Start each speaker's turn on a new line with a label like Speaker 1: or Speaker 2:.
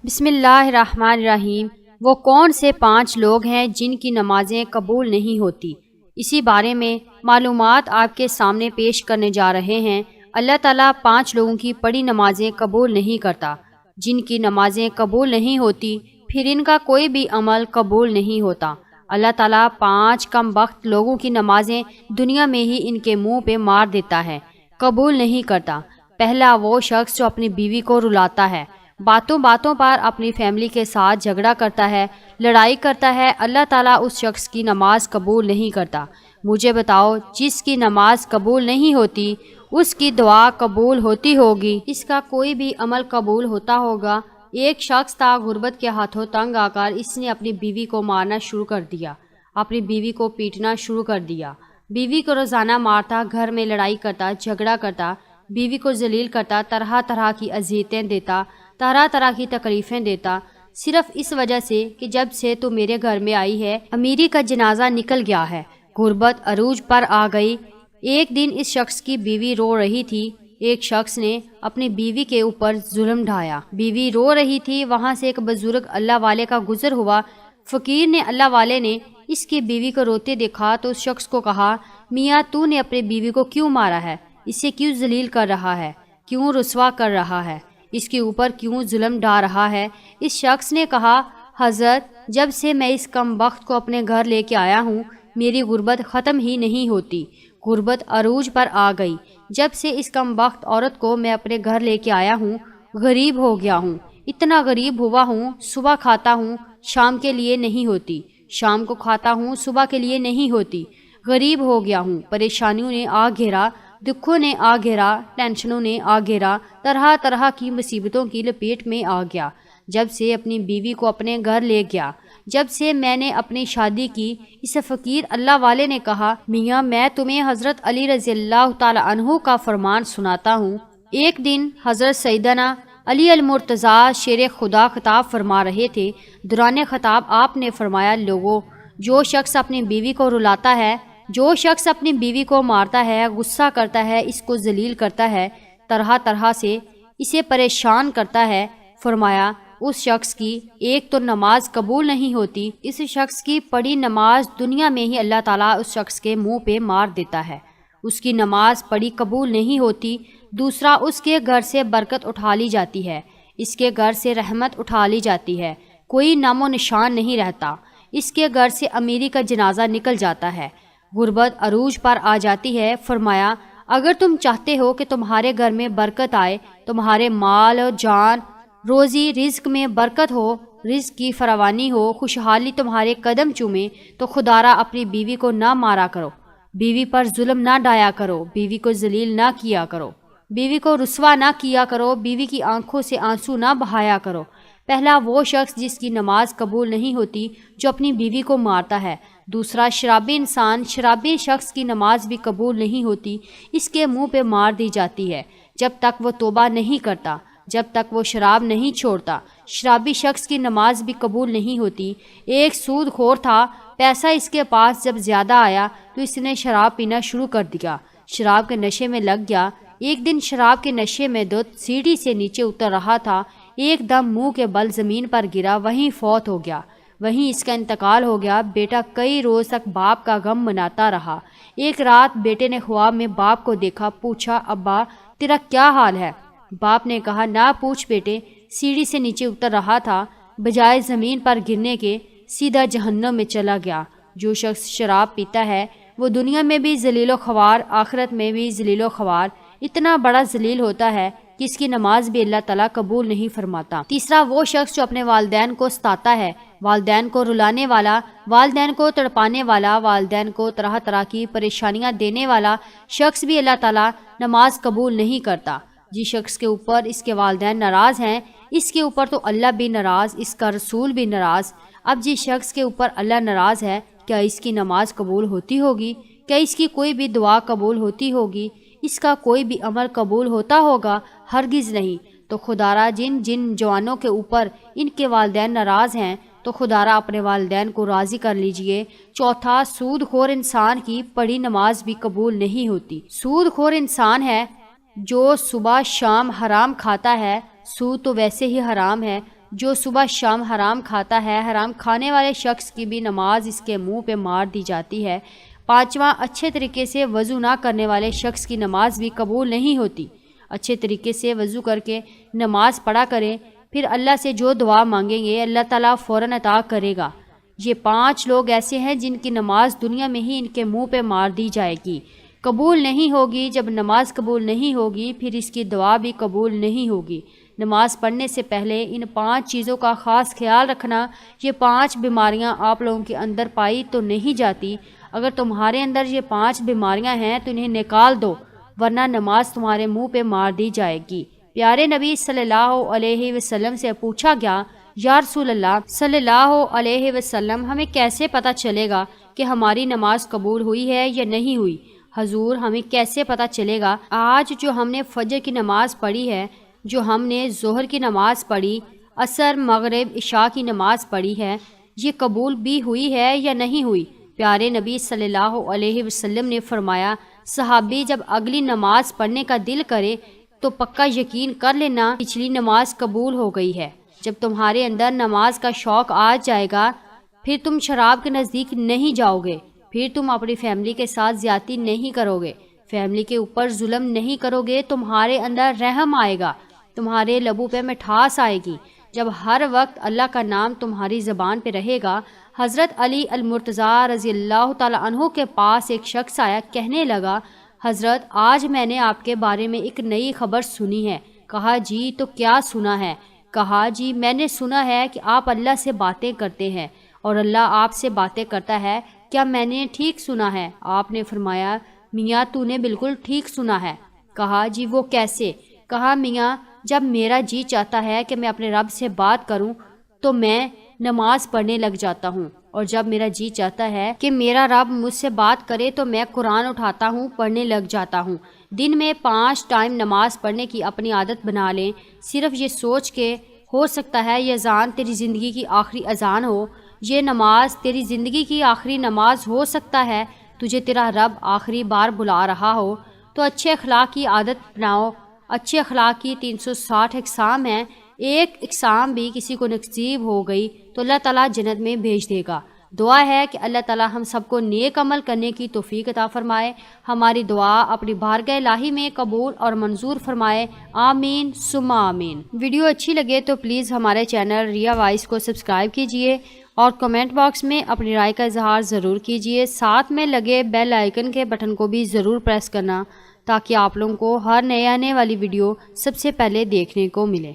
Speaker 1: بسم اللہ الرحمن الرحیم۔ وہ کون سے 5 لوگ ہیں جن کی نمازیں قبول نہیں ہوتی؟ اسی بارے میں معلومات آپ کے سامنے پیش کرنے جا رہے ہیں۔ اللہ تعالیٰ 5 لوگوں کی پڑھی نمازیں قبول نہیں کرتا۔ جن کی نمازیں قبول نہیں ہوتی پھر ان کا کوئی بھی عمل قبول نہیں ہوتا۔ اللہ تعالیٰ 5 کم بخت لوگوں کی نمازیں دنیا میں ہی ان کے منہ پہ مار دیتا ہے، قبول نہیں کرتا۔ پہلا وہ شخص جو اپنی بیوی کو رلاتا ہے، باتوں باتوں پر اپنی فیملی کے ساتھ جھگڑا کرتا ہے، لڑائی کرتا ہے، اللہ تعالیٰ اس شخص کی نماز قبول نہیں کرتا۔ مجھے بتاؤ، جس کی نماز قبول نہیں ہوتی اس کی دعا قبول ہوتی ہوگی؟ اس کا کوئی بھی عمل قبول ہوتا ہوگا؟ ایک شخص تھا، غربت کے ہاتھوں تنگ آ کر اس نے اپنی بیوی کو مارنا شروع کر دیا، اپنی بیوی کو پیٹنا شروع کر دیا، بیوی کو روزانہ مارتا، گھر میں لڑائی کرتا، جھگڑا کرتا، بیوی کو ذلیل کرتا، طرح طرح کی اذیتیں دیتا، طرح طرح کی تکلیفیں دیتا، صرف اس وجہ سے کہ جب سے تو میرے گھر میں آئی ہے امیری کا جنازہ نکل گیا ہے۔ غربت عروج پر آ گئی۔ ایک دن اس شخص کی بیوی رو رہی تھی، ایک شخص نے اپنی بیوی کے اوپر ظلم ڈھایا، بیوی رو رہی تھی، وہاں سے ایک بزرگ اللہ والے کا گزر ہوا، فقیر نے، اللہ والے نے اس کی بیوی کو روتے دیکھا تو اس شخص کو کہا، میاں تو نے اپنی بیوی کو کیوں مارا ہے؟ اسے کیوں ذلیل کر رہا ہے؟ کیوں رسوا کر رہا ہے؟ اس کے اوپر کیوں ظلم ڈھا رہا ہے؟ اس شخص نے کہا، حضرت جب سے میں اس کم بخت کو اپنے گھر لے کے آیا ہوں میری غربت ختم ہی نہیں ہوتی، غربت عروج پر آ گئی۔ جب سے اس کم بخت عورت کو میں اپنے گھر لے کے آیا ہوں غریب ہو گیا ہوں، اتنا غریب ہوا ہوں، صبح کھاتا ہوں شام کے لیے نہیں ہوتی، شام کو کھاتا ہوں صبح کے لیے نہیں ہوتی، غریب ہو گیا ہوں، پریشانیوں نے آ گھیرا، دکھوں نے آ گھیرا، ٹینشنوں نے آ گھیرا، طرح طرح کی مصیبتوں کی لپیٹ میں آ گیا۔ جب سے اپنی بیوی کو اپنے گھر لے گیا، جب سے میں نے اپنی شادی کی، اس فقیر اللہ والے نے کہا، میاں میں تمہیں حضرت علی رضی اللہ تعالی عنہ کا فرمان سناتا ہوں۔ ایک دن حضرت سیدنا علی المرتضیٰ شیر خدا خطاب فرما رہے تھے۔ دوران خطاب آپ نے فرمایا، لوگوں، جو شخص اپنی بیوی کو رلاتا ہے، جو شخص اپنی بیوی کو مارتا ہے، غصہ کرتا ہے، اس کو ذلیل کرتا ہے، طرح طرح سے اسے پریشان کرتا ہے، فرمایا اس شخص کی ایک تو نماز قبول نہیں ہوتی، اس شخص کی پڑھی نماز دنیا میں ہی اللہ تعالیٰ اس شخص کے منہ پہ مار دیتا ہے، اس کی نماز پڑھی قبول نہیں ہوتی۔ دوسرا، اس کے گھر سے برکت اٹھا لی جاتی ہے، اس کے گھر سے رحمت اٹھا لی جاتی ہے، کوئی نام و نشان نہیں رہتا، اس کے گھر سے امیری کا جنازہ نکل جاتا ہے، غربت عروج پر آ جاتی ہے۔ فرمایا، اگر تم چاہتے ہو کہ تمہارے گھر میں برکت آئے، تمہارے مال و جان، روزی رزق میں برکت ہو، رزق کی فراوانی ہو، خوشحالی تمہارے قدم چومے، تو خدارا اپنی بیوی کو نہ مارا کرو، بیوی پر ظلم نہ ڈھایا کرو، بیوی کو ذلیل نہ کیا کرو، بیوی کو رسوا نہ کیا کرو، بیوی کی آنکھوں سے آنسو نہ بہایا کرو۔ پہلا وہ شخص جس کی نماز قبول نہیں ہوتی جو اپنی بیوی کو مارتا ہے۔ دوسرا، شرابی انسان، شرابی شخص کی نماز بھی قبول نہیں ہوتی، اس کے منہ پہ مار دی جاتی ہے جب تک وہ توبہ نہیں کرتا، جب تک وہ شراب نہیں چھوڑتا، شرابی شخص کی نماز بھی قبول نہیں ہوتی۔ ایک سود خور تھا، پیسہ اس کے پاس جب زیادہ آیا تو اس نے شراب پینا شروع کر دیا، شراب کے نشے میں لگ گیا۔ ایک دن شراب کے نشے میں دھت سیڑھی سے نیچے اتر رہا تھا، ایک دم منہ کے بل زمین پر گرا، وہیں فوت ہو گیا، وہیں اس کا انتقال ہو گیا۔ بیٹا کئی روز تک باپ کا غم مناتا رہا۔ ایک رات بیٹے نے خواب میں باپ کو دیکھا، پوچھا، ابا تیرا کیا حال ہے؟ باپ نے کہا، نہ پوچھ بیٹے، سیڑھی سے نیچے اتر رہا تھا، بجائے زمین پر گرنے کے سیدھا جہنم میں چلا گیا۔ جو شخص شراب پیتا ہے وہ دنیا میں بھی ذلیل و خوار، آخرت میں بھی ذلیل و خوار، اتنا بڑا ذلیل ہوتا ہے کہ اس کی نماز بھی اللہ تعالیٰ قبول نہیں فرماتا۔ تیسرا، وہ شخص جو اپنے والدین کو ستاتا ہے، والدین کو رلانے والا، والدین کو تڑپانے والا، والدین کو طرح طرح کی پریشانیاں دینے والا شخص بھی اللہ تعالیٰ نماز قبول نہیں کرتا۔ جس شخص کے اوپر اس کے والدین ناراض ہیں، اس کے اوپر تو اللہ بھی ناراض، اس کا رسول بھی ناراض۔ اب جس شخص کے اوپر اللہ ناراض ہے، کیا اس کی نماز قبول ہوتی ہوگی؟ کیا اس کی کوئی بھی دعا قبول ہوتی ہوگی؟ اس کا کوئی بھی عمل قبول ہوتا ہوگا؟ ہرگز نہیں۔ تو خدارا جن جوانوں کے اوپر ان کے والدین ناراض ہیں تو خدارا اپنے والدین کو راضی کر لیجئے۔ چوتھا، سود خور انسان کی پڑھی نماز بھی قبول نہیں ہوتی۔ سود خور انسان ہے جو صبح شام حرام کھاتا ہے، سود تو ویسے ہی حرام ہے، جو صبح شام حرام کھاتا ہے، حرام کھانے والے شخص کی بھی نماز اس کے منہ پہ مار دی جاتی ہے۔ پانچواں، اچھے طریقے سے وضو نہ کرنے والے شخص کی نماز بھی قبول نہیں ہوتی۔ اچھے طریقے سے وضو کر کے نماز پڑھا کریں، پھر اللہ سے جو دعا مانگیں گے اللہ تعالیٰ فوراً عطا کرے گا۔ یہ 5 لوگ ایسے ہیں جن کی نماز دنیا میں ہی ان کے منہ پہ مار دی جائے گی، قبول نہیں ہوگی۔ جب نماز قبول نہیں ہوگی پھر اس کی دعا بھی قبول نہیں ہوگی۔ نماز پڑھنے سے پہلے ان 5 چیزوں کا خاص خیال رکھنا۔ یہ 5 بیماریاں آپ لوگوں کے اندر پائی تو نہیں جاتی۔ اگر تمہارے اندر یہ 5 بیماریاں ہیں تو انہیں نکال دو، ورنہ نماز تمہارے منہ پہ مار دی جائے گی۔ پیارے نبی صلی اللہ علیہ وسلم سے پوچھا گیا، یا رسول اللہ صلی اللہ علیہ وسلم، ہمیں کیسے پتہ چلے گا کہ ہماری نماز قبول ہوئی ہے یا نہیں ہوئی؟ حضور، ہمیں کیسے پتہ چلے گا؟ آج جو ہم نے فجر کی نماز پڑھی ہے، جو ہم نے ظہر کی نماز پڑھی، عصر، مغرب، عشاء کی نماز پڑھی ہے، یہ قبول بھی ہوئی ہے یا نہیں ہوئی؟ پیارے نبی صلی اللہ علیہ وسلم نے فرمایا، صحابی، جب اگلی نماز پڑھنے کا دل کرے تو پکا یقین کر لینا پچھلی نماز قبول ہو گئی ہے۔ جب تمہارے اندر نماز کا شوق آ جائے گا پھر تم شراب کے نزدیک نہیں جاؤ گے، پھر تم اپنی فیملی کے ساتھ زیادتی نہیں کرو گے، فیملی کے اوپر ظلم نہیں کرو گے، تمہارے اندر رحم آئے گا، تمہارے لبوں پہ مٹھاس آئے گی۔ جب ہر وقت اللہ کا نام تمہاری زبان پہ رہے گا۔ حضرت علی المرتضیٰ رضی اللہ تعالیٰ عنہ کے پاس ایک شخص آیا، کہنے لگا، حضرت، آج میں نے آپ کے بارے میں ایک نئی خبر سنی ہے۔ کہا، جی تو کیا سنا ہے؟ کہا، جی میں نے سنا ہے کہ آپ اللہ سے باتیں کرتے ہیں اور اللہ آپ سے باتیں کرتا ہے، کیا میں نے ٹھیک سنا ہے؟ آپ نے فرمایا، میاں تو نے بالکل ٹھیک سنا ہے۔ کہا، جی وہ کیسے؟ کہا، میاں جب میرا جی چاہتا ہے کہ میں اپنے رب سے بات کروں تو میں نماز پڑھنے لگ جاتا ہوں، اور جب میرا جی چاہتا ہے کہ میرا رب مجھ سے بات کرے تو میں قرآن اٹھاتا ہوں، پڑھنے لگ جاتا ہوں۔ دن میں 5 ٹائم نماز پڑھنے کی اپنی عادت بنا لیں۔ صرف یہ سوچ کے ہو سکتا ہے یہ اذان تیری زندگی کی آخری اذان ہو، یہ نماز تیری زندگی کی آخری نماز ہو سکتا ہے، تجھے تیرا رب آخری بار بلا رہا ہو، تو اچھے اخلاق کی عادت بناؤ۔ اچھے اخلاق کی 360 اقسام ہیں، ایک اقسام بھی کسی کو نصیب ہو گئی تو اللہ تعالیٰ جنت میں بھیج دے گا۔ دعا ہے کہ اللہ تعالیٰ ہم سب کو نیک عمل کرنے کی توفیق عطا فرمائے، ہماری دعا اپنی بارگاہ الہی میں قبول اور منظور فرمائے، آمین ثم آمین۔ ویڈیو اچھی لگے تو پلیز ہمارے چینل ریا وائس کو سبسکرائب کیجئے اور کمنٹ باکس میں اپنی رائے کا اظہار ضرور کیجئے، ساتھ میں لگے بیل آئیکن کے بٹن کو بھی ضرور پریس کرنا تاکہ آپ لوگوں کو ہر نئے آنے والی ویڈیو سب سے پہلے دیکھنے کو ملے۔